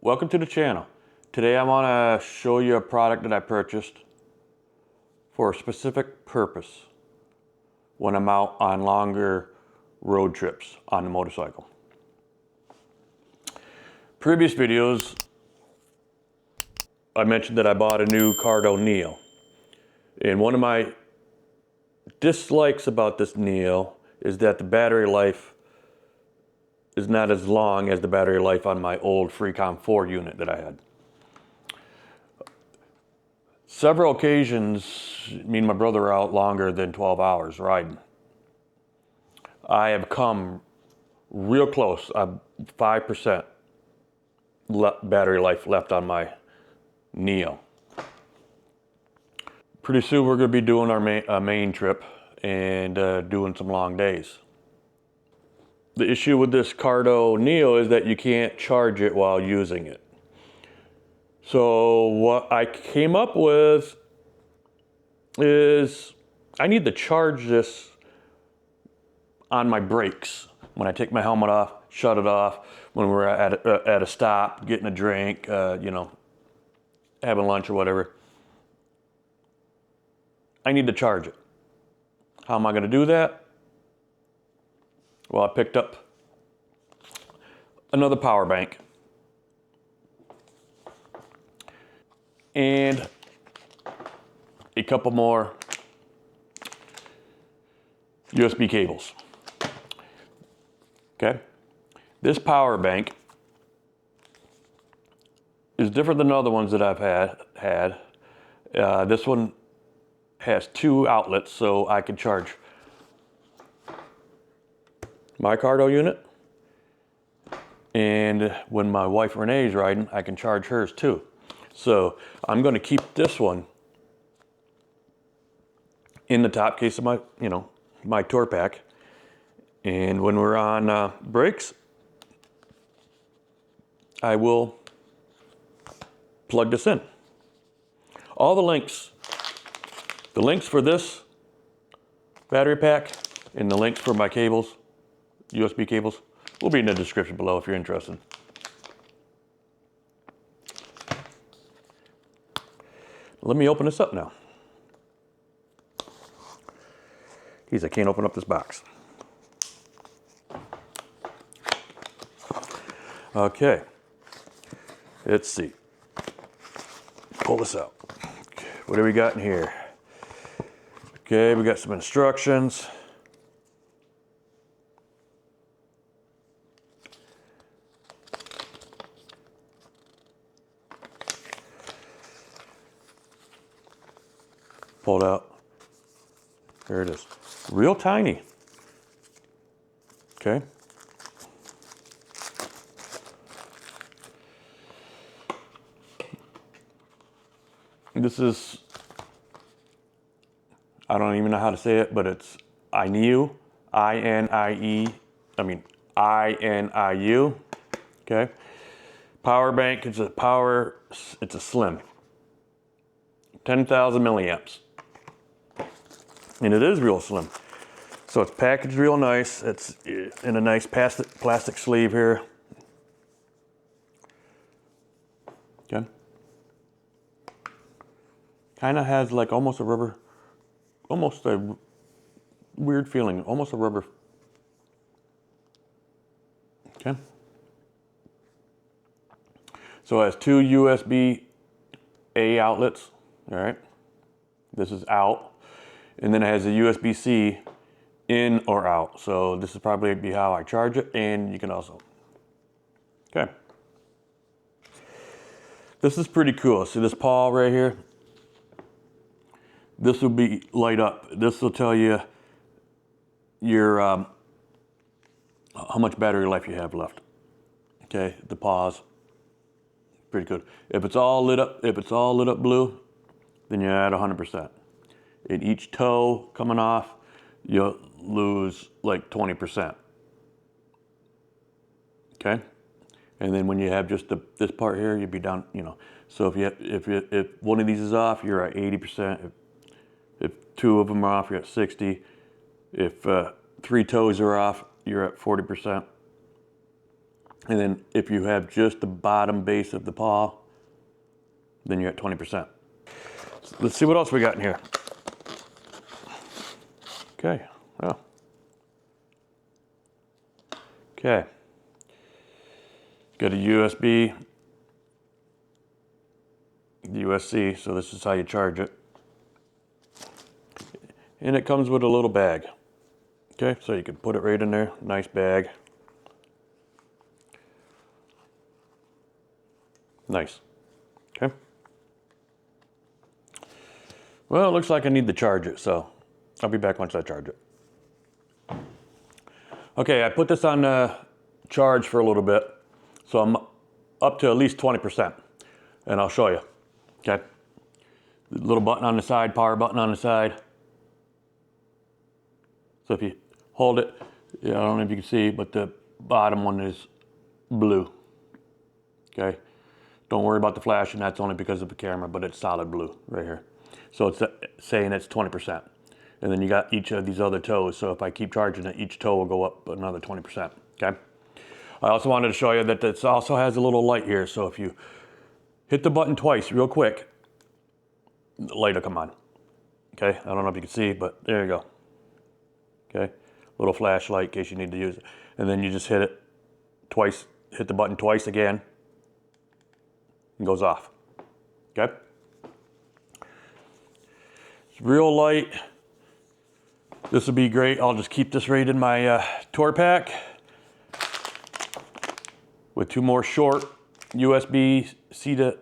Welcome to the channel. Today I want to show you a product that I purchased for a specific purpose when I'm out on longer road trips on the motorcycle. Previous videos I mentioned that I bought a new Cardo NEO, and one of my dislikes about this NEO is that the battery life is not as long as the battery life on my old Freecom 4 unit that I had. Several occasions, me and my brother are out longer than 12 hours riding. I have come real close. 5% battery life left on my NEO. Pretty soon we're going to be doing our main trip and doing some long days. The issue with this Cardo NEO is that you can't charge it while using it. So what I came up with is I need to charge this on my brakes. When I take my helmet off, shut it off, when we're at a stop, getting a drink, you know, having lunch or whatever. I need to charge it. How am I going to do that? Well, I picked up another power bank and a couple more USB cables. Okay, this power bank is different than other ones that I've had. This one has 2 outlets, so I can charge my Cardo unit, and when my wife Renee is riding, I can charge hers too. So I'm going to keep this one in the top case of my, my tour pack, and when we're on brakes, I will plug this in. All the links for this battery pack and the links for my cables, USB cables, will be in the description below if you're interested. Let me open this up now. Geez, I can't open up this box. Okay, let's see. Pull this out. Okay, what do we got in here? Okay, we got some instructions. Pulled out. There it is. Real tiny. Okay. This is, I don't even know how to say it, but it's INIU, INIU. Okay. Power bank, it's a slim. 10,000 milliamps. And it is real slim. So it's packaged real nice. It's in a nice plastic sleeve here. Okay. Kind of has like almost a weird feeling, almost a rubber. Okay. So it has 2 USB-A outlets. All right. This is out. And then it has a USB-C in or out. So this is probably be how I charge it, and you can also. Okay. This is pretty cool. See this pawl right here? This will be light up. This will tell you your how much battery life you have left. Okay, the paws. Pretty good. If it's all lit up blue, then you're at 100%. In each toe coming off, you'll lose like 20%. Okay? And then when you have just this part here, you'd be down, So if one of these is off, you're at 80%. If 2 of them are off, you're at 60. If 3 toes are off, you're at 40%. And then if you have just the bottom base of the paw, then you're at 20%. So let's see what else we got in here. Okay, well. Okay. Got a USB, USB-C, so this is how you charge it. And it comes with a little bag. Okay, so you can put it right in there, nice bag. Nice, okay. Well, it looks like I need to charge it, so I'll be back once I charge it. Okay, I put this on charge for a little bit, so I'm up to at least 20%, and I'll show you, okay? The little button on the side, power button on the side. So if you hold it, I don't know if you can see, but the bottom one is blue, okay? Don't worry about the flashing, that's only because of the camera, but it's solid blue right here. So it's saying it's 20%. And then you got each of these other toes, so if I keep charging it, each toe will go up another 20%, okay? I also wanted to show you that this also has a little light here, so if you hit the button twice real quick, the light will come on, okay? I don't know if you can see, but there you go, okay? Little flashlight in case you need to use it. And then you just hit it twice, hit the button twice again, and goes off, okay? It's real light. This would be great. I'll just keep this right in my tour pack with two more short USB-C to,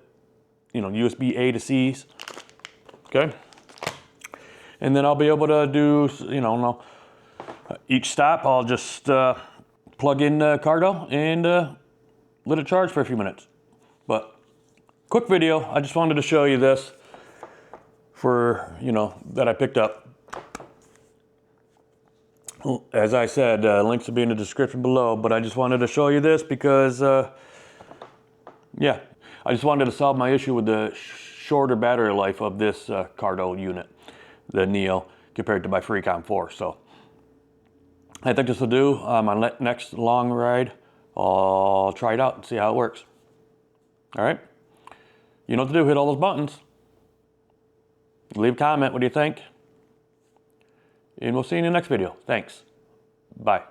USB-A to C's, okay? And then I'll be able to do, each stop I'll just plug in Cardo and let it charge for a few minutes. But quick video, I just wanted to show you this for, that I picked up. As I said, links will be in the description below, but I just wanted to show you this because, yeah, I just wanted to solve my issue with the shorter battery life of this Cardo unit, the NEO, compared to my Freecom 4. So I think this will do. My next long ride, I'll try it out and see how it works. All right? You know what to do, hit all those buttons. Leave a comment, what do you think? And we'll see you in the next video. Thanks. Bye.